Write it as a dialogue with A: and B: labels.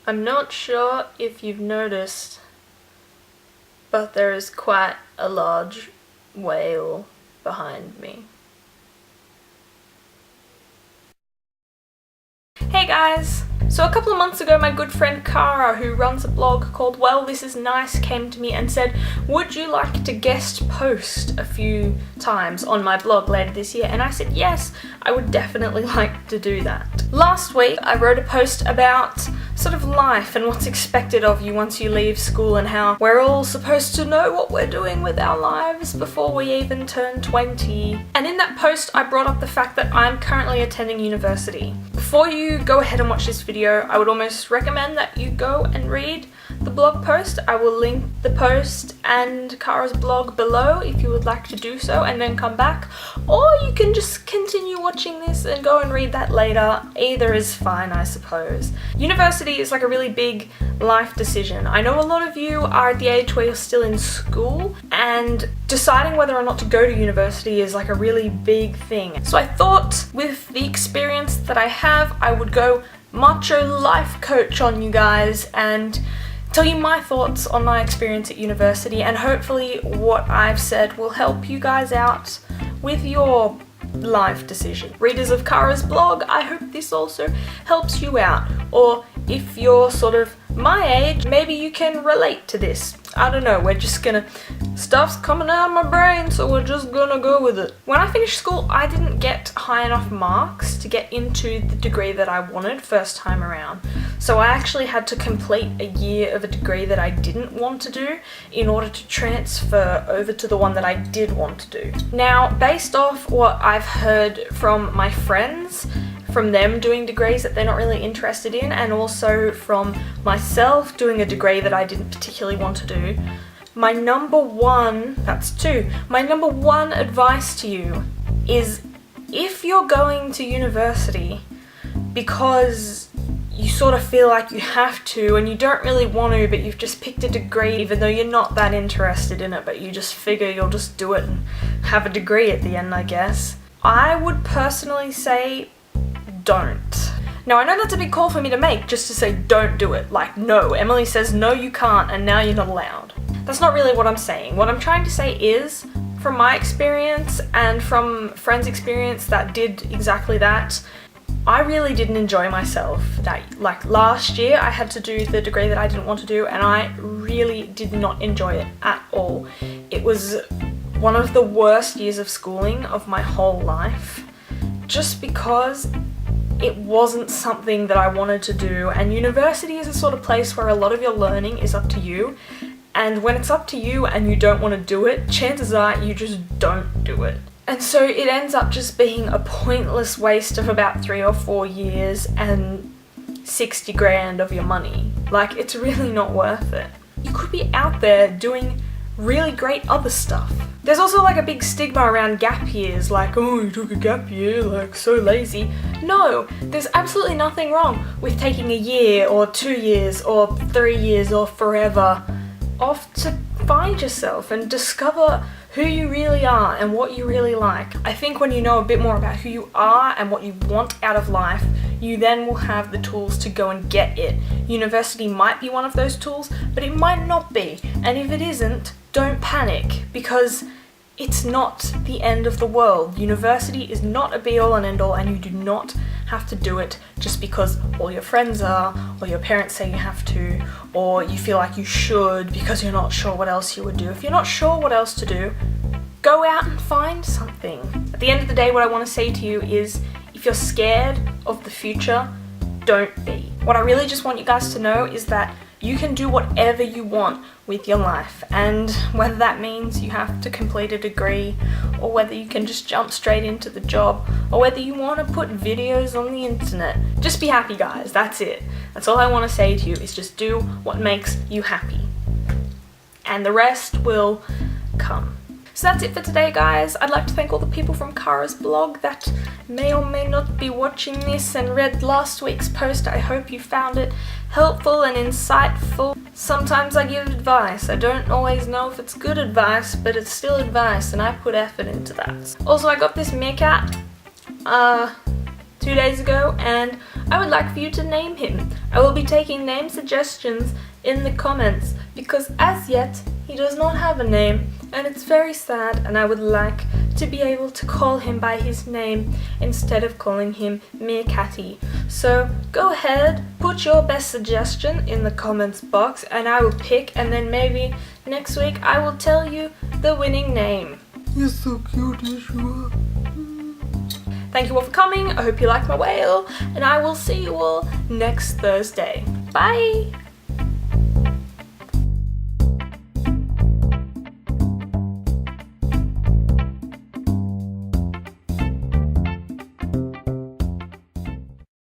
A: I'm not sure if you've noticed, but there is quite a large whale behind me. Hey guys! So a couple of months ago, my good friend Cara, who runs a blog called Well This Is Nice, came to me and said, would you like to guest post a few times on my blog later this year? And I said yes, I would definitely like to do that. Last week I wrote a post about sort of life and what's expected of you once you leave school and how we're all supposed to know what we're doing with our lives before we even turn 20. And in that post I brought up the fact that I'm currently attending university. Before you go ahead and watch this video, I would almost recommend that you go and read the blog post. I will link the post and Cara's blog below if you would like to do so, and then come back. Or you can just continue watching this and go and read that later. Either is fine, I suppose. University is like a really big life decision. I know a lot of you are at the age where you're still in school, and deciding whether or not to go to university is like a really big thing. So I thought with the experience that I have, I would go macho life coach on you guys and tell you my thoughts on my experience at university, and hopefully what I've said will help you guys out with your life decision. Readers of Cara's blog, I hope this also helps you out. Or if you're sort of my age, maybe you can relate to this. I don't know, stuff's coming out of my brain, so we're just gonna go with it. When I finished school, I didn't get high enough marks to get into the degree that I wanted first time around. So I actually had to complete a year of a degree that I didn't want to do in order to transfer over to the one that I did want to do. Now, based off what I've heard from my friends, from them doing degrees that they're not really interested in, and also from myself doing a degree that I didn't particularly want to do, my number one advice to you is, if you're going to university because you sort of feel like you have to and you don't really want to, but you've just picked a degree even though you're not that interested in it, but you just figure you'll just do it and have a degree at the end, I guess, I would personally say don't. Now I know that's a big call for me to make, just to say don't do it. Like, no, Emily says no you can't and now you're not allowed. That's not really what I'm saying. What I'm trying to say is, from my experience and from friends' experience that did exactly that, I really didn't enjoy myself. Like last year I had to do the degree that I didn't want to do, and I really did not enjoy it at all. It was one of the worst years of schooling of my whole life, just because it wasn't something that I wanted to do. And university is a sort of place where a lot of your learning is up to you, and when it's up to you and you don't want to do it, chances are you just don't do it. And so it ends up just being a pointless waste of about 3 or 4 years and 60 grand of your money. Like, it's really not worth it. You could be out there doing really great other stuff. There's also like a big stigma around gap years, like, oh, you took a gap year, like, so lazy. No, there's absolutely nothing wrong with taking a year or 2 years or 3 years or forever off to find yourself and discover who you really are and what you really like. I think when you know a bit more about who you are and what you want out of life, you then will have the tools to go and get it. University might be one of those tools, but it might not be. And if it isn't, don't panic, because it's not the end of the world. University is not a be-all and end-all, and you do not have to do it just because all your friends are, or your parents say you have to, or you feel like you should because you're not sure what else you would do. If you're not sure what else to do, go out and find something. At the end of the day, what I want to say to you is, if you're scared of the future, don't be. What I really just want you guys to know is that you can do whatever you want with your life, and whether that means you have to complete a degree, or whether you can just jump straight into the job, or whether you want to put videos on the internet. Just be happy, guys. That's it. That's all I want to say to you, is just do what makes you happy, and the rest will come. So that's it for today, guys. I'd like to thank all the people from Cara's blog that may or may not be watching this and read last week's post. I hope you found it helpful and insightful. Sometimes I give advice. I don't always know if it's good advice, but it's still advice, and I put effort into that. Also, I got this MEERKAT 2 days ago, and I would like for you to name him. I will be taking name suggestions in the comments because as yet he does not have a name and it's very sad, and I would like to be able to call him by his name instead of calling him MEERKAT. So go ahead, put your best suggestion in the comments box and I will pick, and then maybe next week I will tell you the winning name.
B: You're so cute, Yeshua.
A: Thank you all for coming, I hope you liked my whale, and I will see you all next Thursday. Bye!